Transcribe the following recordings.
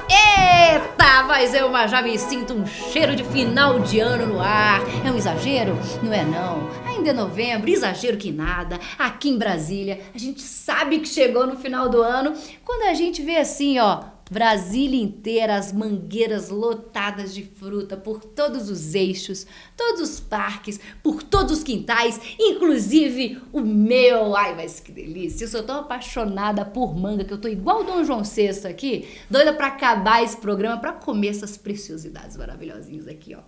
Eita, mas eu já me sinto um cheiro de final de ano no ar. É um exagero? Não é não. Ainda é novembro, exagero que nada. Aqui em Brasília, a gente sabe que chegou no final do ano quando a gente vê assim, ó, Brasília inteira, as mangueiras lotadas de fruta por todos os eixos, todos os parques, por todos os quintais, inclusive o meu. Ai, mas que delícia! Eu sou tão apaixonada por manga que eu tô igual o Dom João VI aqui, doida pra acabar esse programa, pra comer essas preciosidades maravilhosinhas aqui, ó.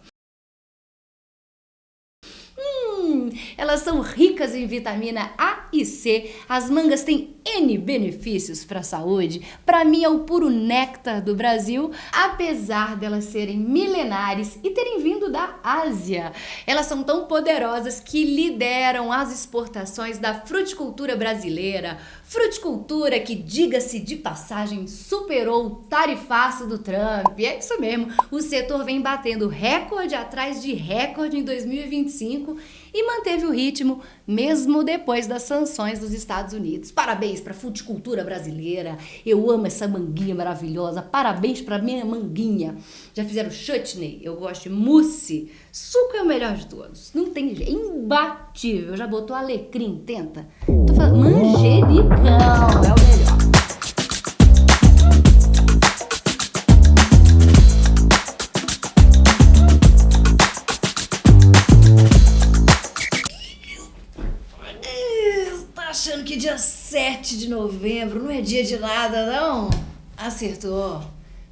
Elas são ricas em vitamina A e C. As mangas têm N benefícios para a saúde. Para mim é o puro néctar do Brasil, apesar delas serem milenares e terem vindo da Ásia. Elas são tão poderosas que lideram as exportações da fruticultura brasileira. Fruticultura que, diga-se de passagem, superou o tarifaço do Trump. É isso mesmo, o setor vem batendo recorde atrás de recorde em 2025 e manteve o ritmo mesmo depois das sanções dos Estados Unidos. Parabéns para a fruticultura brasileira. Eu amo essa manguinha maravilhosa. Parabéns para minha manguinha. Já fizeram chutney? Eu gosto de mousse. Suco é o melhor de todos. Não tem jeito. É imbatível. Já botou alecrim? Tenta. Tô falando manjericão. É o melhor. Achando que dia 7 de novembro não é dia de nada, não? Acertou.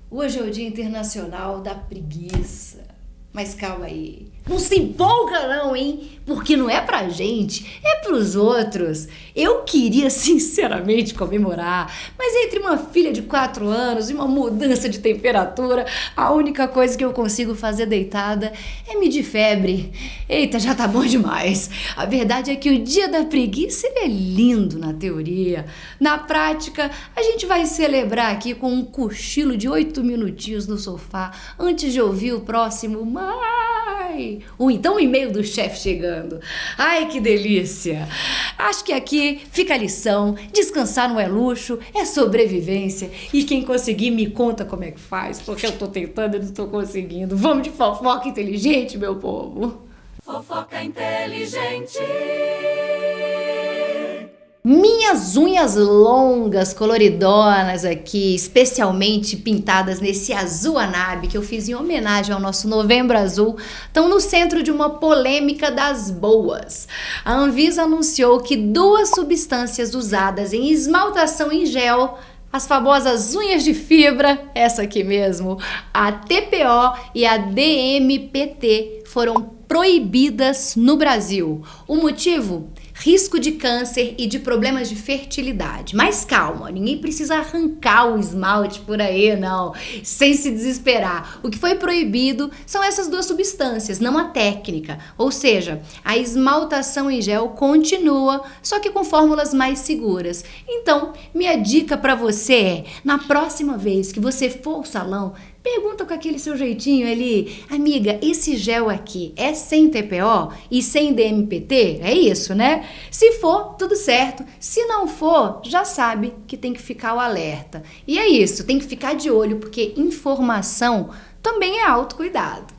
Hoje é o Dia Internacional da Preguiça. Mas calma aí. Não se empolga não, hein? Porque não é pra gente, é pros outros. Eu queria sinceramente comemorar, mas entre uma filha de 4 anos e uma mudança de temperatura, a única coisa que eu consigo fazer deitada é medir febre. Eita, já tá bom demais. A verdade é que o Dia da Preguiça ele é lindo na teoria. Na prática, a gente vai celebrar aqui com um cochilo de 8 minutinhos no sofá antes de ouvir o próximo Mai. Ou então o e-mail do chefe chegando. Ai, que delícia! Acho que aqui fica a lição. Descansar não é luxo, é sobrevivência. E quem conseguir me conta como é que faz, porque eu tô tentando e não tô conseguindo. Vamos de fofoca inteligente, meu povo! Fofoca inteligente. Minhas unhas longas, coloridonas aqui, especialmente pintadas nesse azul anabe que eu fiz em homenagem ao nosso Novembro Azul, estão no centro de uma polêmica das boas. A Anvisa anunciou que 2 substâncias usadas em esmaltação em gel, as famosas unhas de fibra, essa aqui mesmo, a TPO e a DMPT, foram proibidas no Brasil. O motivo? Risco de câncer e de problemas de fertilidade. Mas calma, ninguém precisa arrancar o esmalte por aí, não, sem se desesperar. O que foi proibido são essas 2 substâncias, não a técnica. Ou seja, a esmaltação em gel continua, só que com fórmulas mais seguras. Então, minha dica para você é, na próxima vez que você for ao salão, pergunta com aquele seu jeitinho ali, amiga, esse gel aqui é sem TPO e sem DMPT? É isso, né? Se for, tudo certo. Se não for, já sabe que tem que ficar o alerta. E é isso, tem que ficar de olho, porque informação também é autocuidado.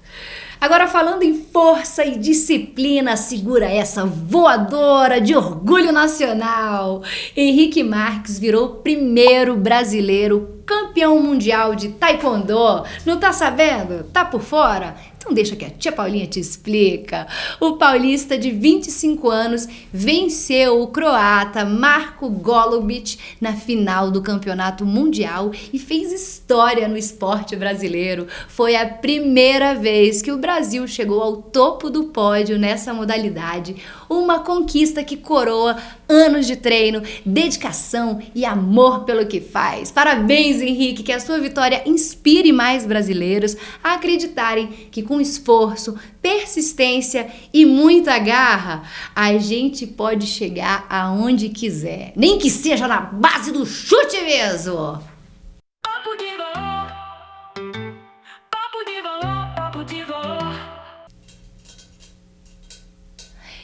Agora falando em força e disciplina, segura essa voadora de orgulho nacional. Henrique Marques virou o primeiro brasileiro campeão mundial de taekwondo. Não tá sabendo? Tá por fora? Então deixa que a tia Paulinha te explica. O paulista de 25 anos venceu o croata Marko Golubic na final do campeonato mundial e fez história no esporte brasileiro. Foi a primeira vez que o Brasil chegou ao topo do pódio nessa modalidade. Uma conquista que coroa anos de treino, dedicação e amor pelo que faz. Parabéns, Henrique, que a sua vitória inspire mais brasileiros a acreditarem que com esforço, persistência e muita garra, a gente pode chegar aonde quiser. Nem que seja na base do chute mesmo. Papo de valor. Papo de valor, papo de valor.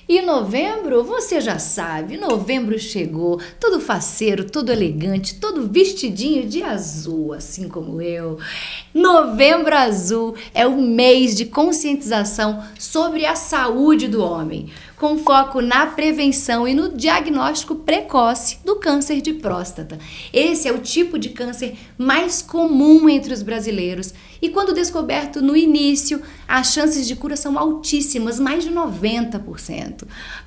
E novembro, você já sabe, novembro chegou, todo faceiro, todo elegante, todo vestidinho de azul, assim como eu. Novembro Azul é o mês de conscientização sobre a saúde do homem, com foco na prevenção e no diagnóstico precoce do câncer de próstata. Esse é o tipo de câncer mais comum entre os brasileiros e quando descoberto no início, as chances de cura são altíssimas, mais de 90%.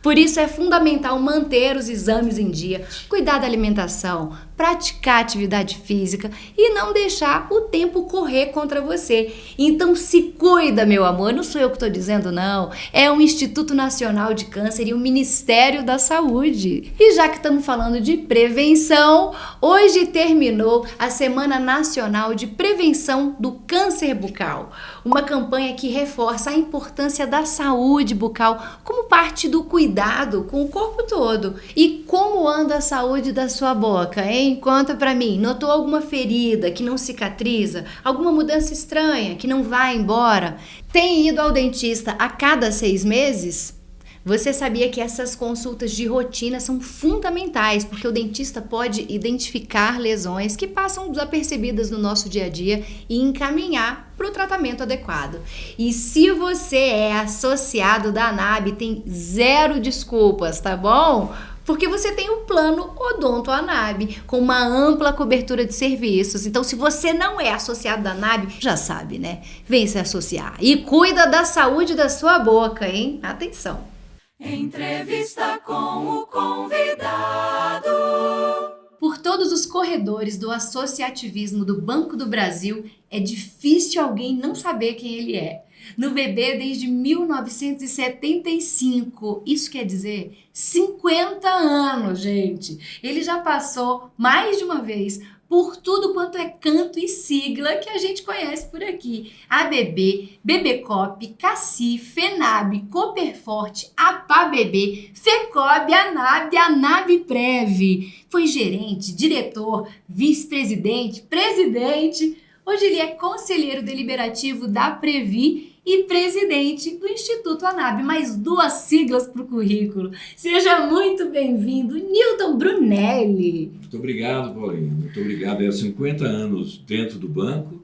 Por isso é fundamental manter os exames em dia, cuidar da alimentação, praticar atividade física e não deixar o tempo correr contra você. Então se cuida, meu amor, não sou eu que estou dizendo não, é o Instituto Nacional de Câncer e o Ministério da Saúde. E já que estamos falando de prevenção, hoje terminou a Semana Nacional de Prevenção do Câncer Bucal, uma campanha que reforça a importância da saúde bucal como parte do cuidado com o corpo todo. E como anda a saúde da sua boca, hein? Conta pra mim, notou alguma ferida que não cicatriza? Alguma mudança estranha que não vai embora? Tem ido ao dentista a cada 6 meses? Você sabia que essas consultas de rotina são fundamentais, porque o dentista pode identificar lesões que passam desapercebidas no nosso dia a dia e encaminhar para o tratamento adequado. E se você é associado da ANAB, tem 0 desculpas, tá bom? Porque você tem o plano Odonto ANAB, com uma ampla cobertura de serviços. Então, se você não é associado da ANAB, já sabe, né? Vem se associar. E cuida da saúde da sua boca, hein? Atenção! Entrevista com o convidado. Por todos os corredores do associativismo do Banco do Brasil, é difícil alguém não saber quem ele é. No BB desde 1975, isso quer dizer 50 anos, gente. Ele já passou mais de uma vez por tudo quanto é canto e sigla que a gente conhece por aqui. ABB, BBCOP, CACI, FENAB, Cooperforte, APABB, FECOB, ANAB, ANABPREV. Foi gerente, diretor, vice-presidente, presidente. Hoje ele é conselheiro deliberativo da Previ e presidente do Instituto ANAB, mais 2 siglas para o currículo. Seja muito bem-vindo, Nilton Brunelli. Muito obrigado, Paulinho. Muito obrigado. É 50 anos dentro do banco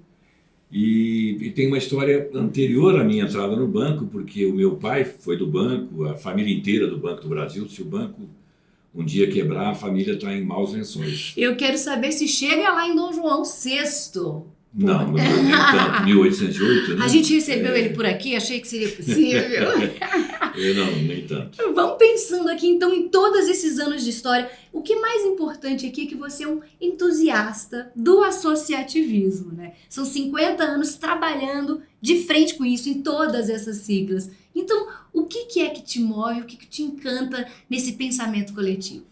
e tem uma história anterior à minha entrada no banco, porque o meu pai foi do banco, a família inteira do Banco do Brasil. Se o banco um dia quebrar, a família está em maus lençóis. Eu quero saber se chega lá em Dom João VI. Não, nem tanto, 1808, né? A gente recebeu ele por aqui, achei que seria possível. Não, nem tanto. Vamos pensando aqui, então, em todos esses anos de história. O que é mais importante aqui é que você é um entusiasta do associativismo, né? São 50 anos trabalhando de frente com isso, em todas essas siglas. Então, o que é que te move, o que te encanta nesse pensamento coletivo?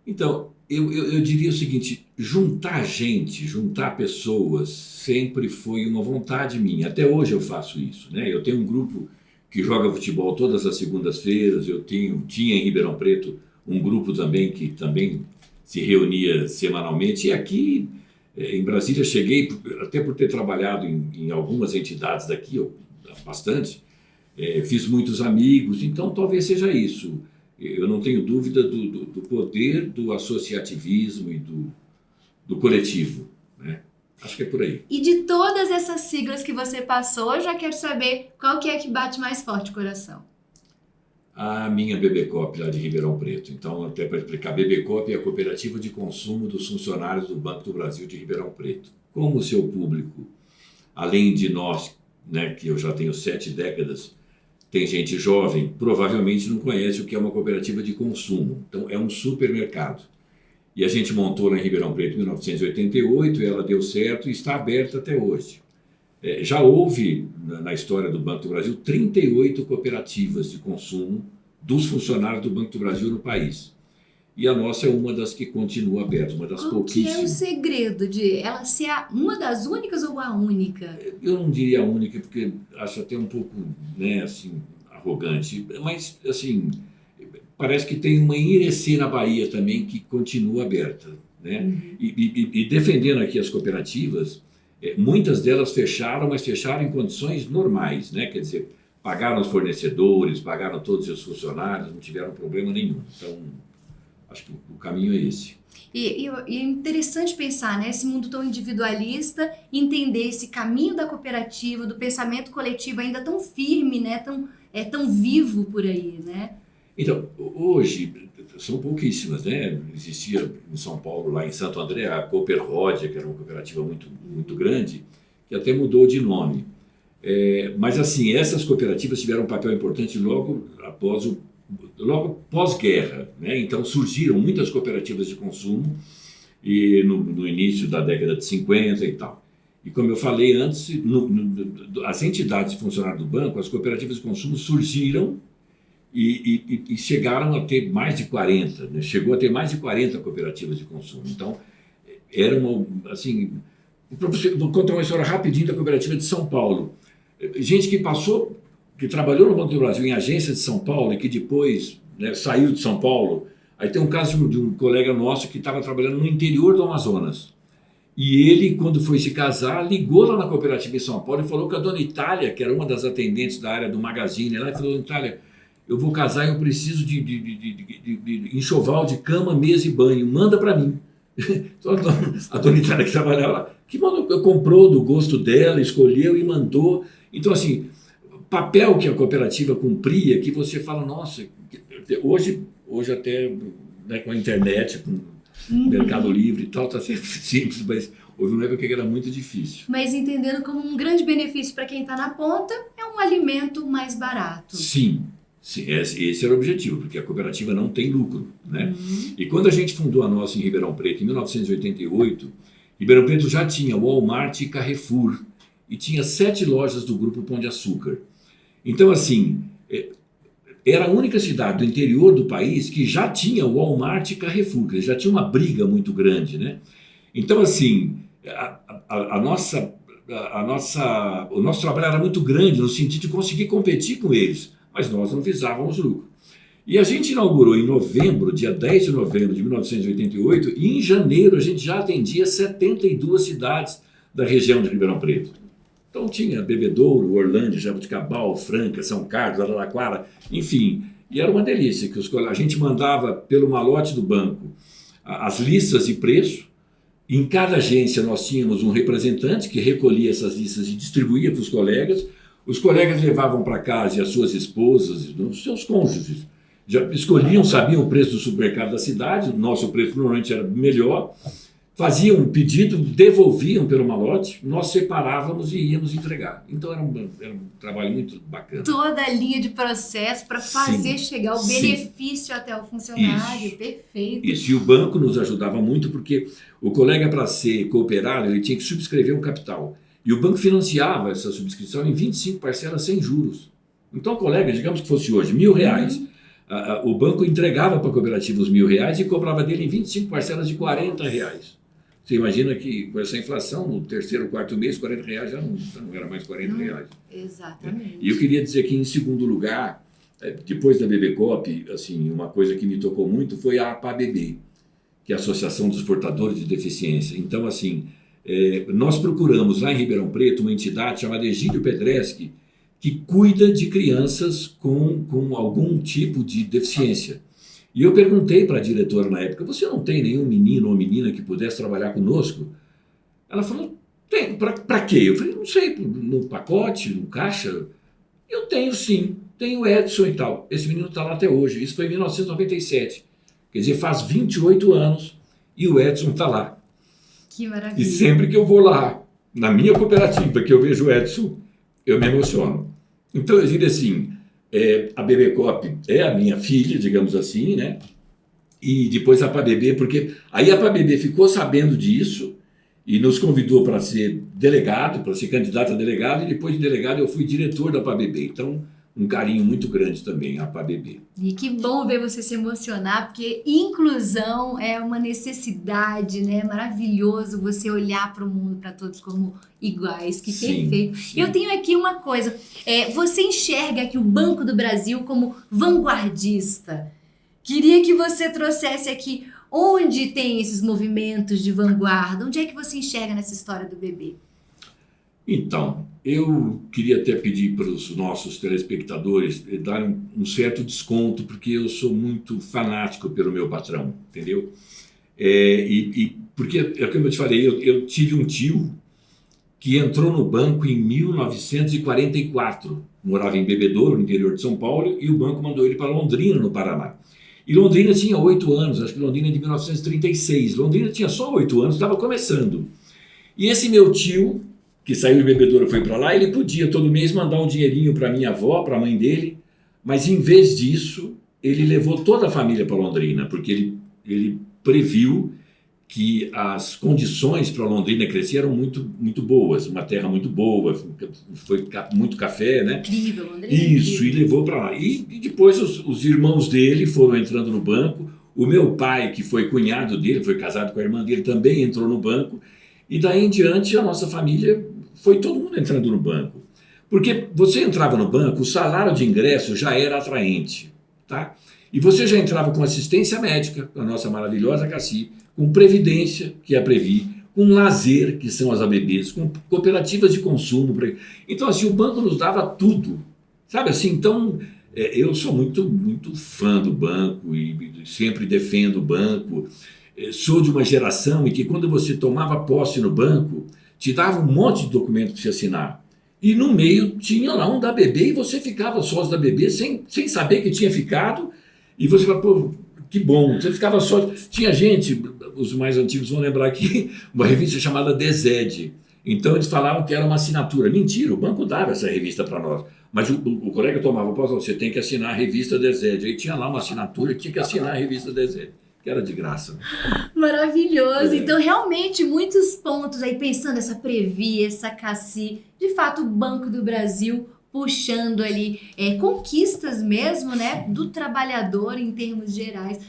Então, eu diria o seguinte, juntar gente, juntar pessoas, sempre foi uma vontade minha. Até hoje eu faço isso, né? Eu tenho um grupo que joga futebol todas as segundas-feiras, tinha em Ribeirão Preto um grupo também que também se reunia semanalmente. E aqui em Brasília cheguei, até por ter trabalhado em algumas entidades daqui, bastante, fiz muitos amigos, então talvez seja isso. Eu não tenho dúvida do poder do associativismo e do coletivo, né? Acho que é por aí. E de todas essas siglas que você passou, eu já quero saber qual que é que bate mais forte o coração. A minha BBCOP lá de Ribeirão Preto. Então, até para explicar, BBCOP é a Cooperativa de Consumo dos Funcionários do Banco do Brasil de Ribeirão Preto. Como o seu público, além de nós, né, que eu já tenho 7 décadas, tem gente jovem, provavelmente não conhece o que é uma cooperativa de consumo. Então, é um supermercado. E a gente montou lá em Ribeirão Preto em 1988, e ela deu certo e está aberta até hoje. Já houve, na história do Banco do Brasil, 38 cooperativas de consumo dos funcionários do Banco do Brasil no país. E a nossa é uma das que continua aberta, uma das pouquíssimas. Qual que é o segredo de ela ser uma das únicas ou a única? Eu não diria a única, porque acho até um pouco, né, assim, arrogante. Mas, assim, parece que tem uma em Irecê, na Bahia também, que continua aberta, né? Uhum. E defendendo aqui as cooperativas, muitas delas fecharam, mas fecharam em condições normais, né? Quer dizer, pagaram os fornecedores, pagaram todos os funcionários, não tiveram problema nenhum. Então, acho que o caminho é esse. E é interessante pensar, né? Esse mundo tão individualista, entender esse caminho da cooperativa, do pensamento coletivo ainda tão firme, né? Tão vivo por aí, né? Então, hoje, são pouquíssimas, né? Existia em São Paulo, lá em Santo André, a Cooperródia, que era uma cooperativa muito grande, que até mudou de nome. Mas, assim, essas cooperativas tiveram um papel importante logo pós-guerra, né? Então surgiram muitas cooperativas de consumo e no início da década de 50 e tal. E como eu falei antes, as entidades de funcionário do banco, as cooperativas de consumo surgiram e chegaram a ter mais de 40, né? Chegou a ter mais de 40 cooperativas de consumo. Então, era assim, vou contar uma história rapidinho da cooperativa de São Paulo. Gente que trabalhou no Banco do Brasil em agência de São Paulo e que depois, né, saiu de São Paulo. Aí tem um caso de um colega nosso que estava trabalhando no interior do Amazonas. E ele, quando foi se casar, ligou lá na cooperativa em São Paulo e falou que a dona Itália, que era uma das atendentes da área do Magazine, ela falou: dona Itália, eu vou casar e eu preciso de enxoval de cama, mesa e banho, manda para mim. Então, a dona Itália que trabalhava lá, que comprou do gosto dela, escolheu e mandou. Então, assim, papel que a cooperativa cumpria, que você fala, nossa, hoje até, né, com a internet, com o Mercado Livre e tal, está sendo simples, mas houve uma época que era muito difícil. Mas entendendo como um grande benefício para quem está na ponta, é um alimento mais barato. Sim, esse era o objetivo, porque a cooperativa não tem lucro, né? E quando a gente fundou a nossa em Ribeirão Preto, em 1988, Ribeirão Preto já tinha Walmart e Carrefour, e tinha 7 lojas do Grupo Pão de Açúcar. Então, assim, era a única cidade do interior do país que já tinha Walmart e Carrefour, que já tinha uma briga muito grande, né? Então, assim, o nosso trabalho era muito grande no sentido de conseguir competir com eles, mas nós não visávamos lucro. E a gente inaugurou em novembro, dia 10 de novembro de 1988, e em janeiro a gente já atendia 72 cidades da região de Ribeirão Preto. Então tinha Bebedouro, Orlândia, Jaboticabal, Franca, São Carlos, Araraquara, enfim. E era uma delícia, que a gente mandava pelo malote do banco as listas de preço. Em cada agência nós tínhamos um representante que recolhia essas listas e distribuía para os colegas. Os colegas levavam para casa as suas esposas, os seus cônjuges. Já escolhiam, sabiam o preço do supermercado da cidade, o nosso preço normalmente era melhor. Faziam um pedido, devolviam pelo malote, nós separávamos e íamos entregar. Então era um trabalho muito bacana. Toda a linha de processo para fazer chegar o benefício até o funcionário. Isso. Perfeito. Isso, e o banco nos ajudava muito porque o colega, para ser cooperado, ele tinha que subscrever um capital. E o banco financiava essa subscrição em 25 parcelas sem juros. Então o colega, digamos que fosse hoje, R$1.000, o banco entregava para a cooperativa os R$1.000 e cobrava dele em 25 parcelas de R$40. Você imagina que com essa inflação, no terceiro, quarto mês, R$40 já não era mais R$40. Exatamente. E eu queria dizer que, em segundo lugar, depois da BBCOP, assim, uma coisa que me tocou muito foi a APABB, que é a Associação dos Portadores de Deficiência. Então, assim, nós procuramos lá em Ribeirão Preto uma entidade chamada Egídio Pedreschi, que cuida de crianças com algum tipo de deficiência. E eu perguntei para a diretora na época, você não tem nenhum menino ou menina que pudesse trabalhar conosco? Ela falou, tem, para quê? Eu falei, não sei, no pacote, no caixa? Eu tenho sim, tenho o Edson e tal. Esse menino está lá até hoje, isso foi em 1997. Quer dizer, faz 28 anos e o Edson está lá. Que maravilha. E sempre que eu vou lá, na minha cooperativa, que eu vejo o Edson, eu me emociono. Então, eu diria assim, a BBCOP é a minha filha, digamos assim, né? E depois a APABB, porque aí a APABB ficou sabendo disso e nos convidou para ser delegado, para ser candidato a delegado, e depois de delegado eu fui diretor da APABB. Então, um carinho muito grande também, a APABB. E que bom ver você se emocionar, porque inclusão é uma necessidade, né? É maravilhoso você olhar para o mundo, para todos como iguais, que perfeito. Sim. Eu tenho aqui uma coisa, você enxerga aqui o Banco do Brasil como vanguardista. Queria que você trouxesse aqui onde tem esses movimentos de vanguarda, onde é que você enxerga nessa história do bebê? Então, eu queria até pedir para os nossos telespectadores darem um certo desconto, porque eu sou muito fanático pelo meu patrão, entendeu? Porque, como eu te falei, eu tive um tio que entrou no banco em 1944, morava em Bebedouro, no interior de São Paulo, e o banco mandou ele para Londrina, no Paraná. E Londrina tinha 8 anos, acho que Londrina é de 1936. Londrina tinha só 8 anos, estava começando. E esse meu tio, que saiu de Bebedouro e foi para lá, ele podia todo mês mandar um dinheirinho para minha avó, para a mãe dele, mas em vez disso, ele levou toda a família para Londrina, porque ele previu que as condições para Londrina crescer eram muito, muito boas, uma terra muito boa, foi muito café, né? Incrível, Londrina. Isso, incrível. E levou para lá. E depois os irmãos dele foram entrando no banco, o meu pai, que foi cunhado dele, foi casado com a irmã dele, também entrou no banco, e daí em diante a nossa família foi todo mundo entrando no banco. Porque você entrava no banco, o salário de ingresso já era atraente, tá? E você já entrava com assistência médica, a nossa maravilhosa Cassi, com previdência, que é a Previ, com lazer, que são as ABBs, com cooperativas de consumo. Então, assim, o banco nos dava tudo, sabe assim? Então, eu sou muito, muito fã do banco e sempre defendo o banco. Sou de uma geração em que quando você tomava posse no banco, te dava um monte de documento para você assinar. E no meio tinha lá um da ABB e você ficava sócio da ABB sem saber que tinha ficado. E você fala, pô, que bom, você ficava só. Tinha gente, os mais antigos vão lembrar aqui, uma revista chamada DZED. Então eles falavam que era uma assinatura. Mentira, o banco dava essa revista para nós. Mas o colega tomava, você tem que assinar a revista DZED. Aí tinha lá uma assinatura, tinha que assinar a revista DZED, que era de graça. Maravilhoso. Então, realmente, muitos pontos aí, pensando essa Previ, essa Cassi, de fato, o Banco do Brasil puxando ali conquistas mesmo, né, do trabalhador em termos gerais.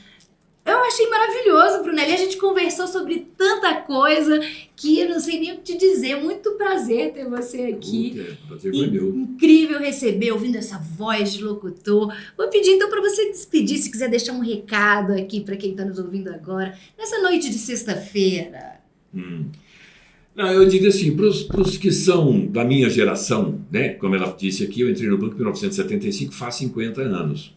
Eu achei maravilhoso, Brunelli. A gente conversou sobre tanta coisa que eu não sei nem o que te dizer. Muito prazer ter você aqui. O prazer foi meu. Incrível receber, ouvindo essa voz de locutor. Vou pedir então para você despedir, se quiser deixar um recado aqui para quem está nos ouvindo agora, nessa noite de sexta-feira. Não, eu digo assim, para os que são da minha geração, né? Como ela disse aqui, eu entrei no banco em 1975, faz 50 anos.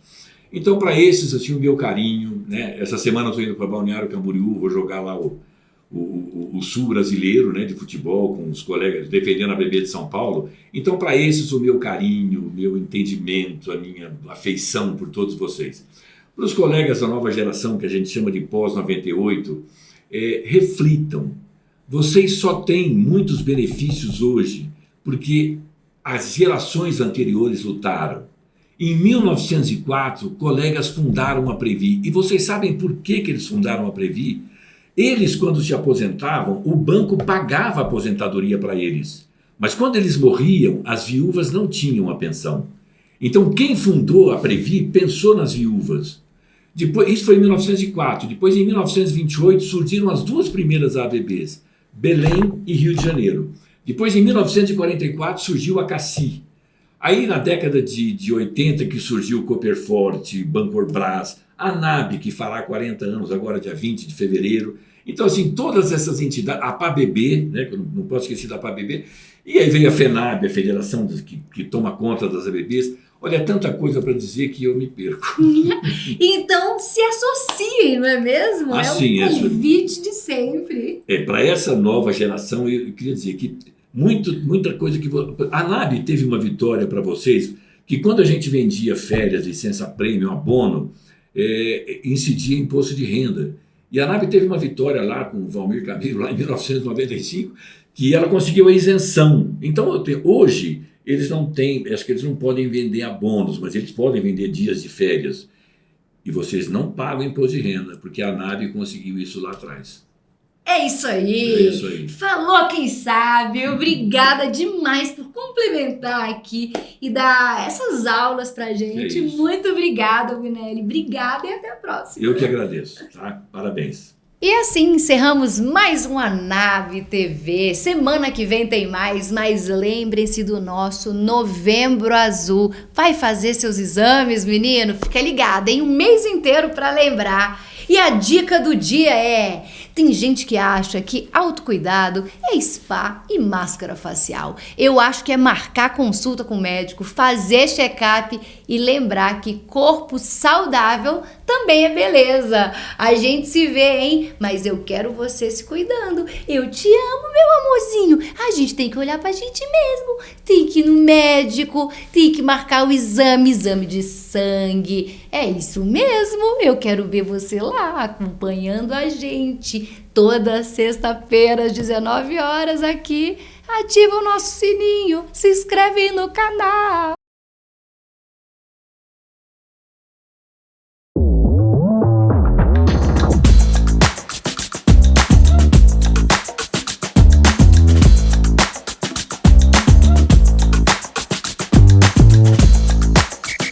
Então, para esses, assim, o meu carinho, né? Essa semana eu estou indo para Balneário Camboriú, vou jogar lá o Sul brasileiro, né, de futebol, com os colegas, defendendo a ABB de São Paulo. Então, para esses, o meu carinho, o meu entendimento, a minha afeição por todos vocês. Para os colegas da nova geração, que a gente chama de pós-98, reflitam. Vocês só têm muitos benefícios hoje porque as gerações anteriores lutaram. Em 1904, colegas fundaram a Previ. E vocês sabem por que eles fundaram a Previ? Eles, quando se aposentavam, o banco pagava a aposentadoria para eles. Mas quando eles morriam, as viúvas não tinham a pensão. Então, quem fundou a Previ pensou nas viúvas. Depois, isso foi em 1904. Depois, em 1928, surgiram as duas primeiras ABBs, Belém e Rio de Janeiro. Depois, em 1944, surgiu a Cassi. Aí, na década de 80, que surgiu o Cooperforte, Bancorbras, a NAB, que fará 40 anos, agora dia 20 de fevereiro. Então, assim, todas essas entidades, a PABB, né, que eu não posso esquecer da PABB, e aí veio a FENAB, a federação que toma conta das ABBs. Olha, tanta coisa para dizer que eu me perco. Então, se associem, não é mesmo? Assim, é um convite de sempre. Para essa nova geração, eu queria dizer que muita coisa que... A NAB teve uma vitória para vocês, que quando a gente vendia férias, licença-prêmio, abono, incidia imposto de renda. E a NAB teve uma vitória lá com o Valmir Camilo, lá em 1995, que ela conseguiu a isenção. Então, hoje, eles não têm, acho que eles não podem vender abonos, mas eles podem vender dias de férias. E vocês não pagam imposto de renda, porque a NAB conseguiu isso lá atrás. É isso aí. É isso aí. Falou quem sabe. Obrigada demais por complementar aqui e dar essas aulas pra gente. Muito obrigada, Brunelli. Obrigada e até a próxima. Eu que agradeço, tá? Parabéns. E assim encerramos mais uma Nave TV. Semana que vem tem mais, mas lembrem-se do nosso Novembro Azul. Vai fazer seus exames, menino? Fica ligado, hein? Um mês inteiro para lembrar. E a dica do dia é: Tem gente que acha que autocuidado é spa e máscara facial. Eu acho que é marcar consulta com o médico, fazer check-up e lembrar que corpo saudável também é beleza. A gente se vê, hein? Mas eu quero você se cuidando. Eu te amo, meu amorzinho. A gente tem que olhar pra gente mesmo. Tem que ir no médico, tem que marcar o exame de sangue. É isso mesmo. Eu quero ver você lá acompanhando a gente toda sexta-feira às 19 horas aqui. Ativa o nosso sininho, se inscreve no canal.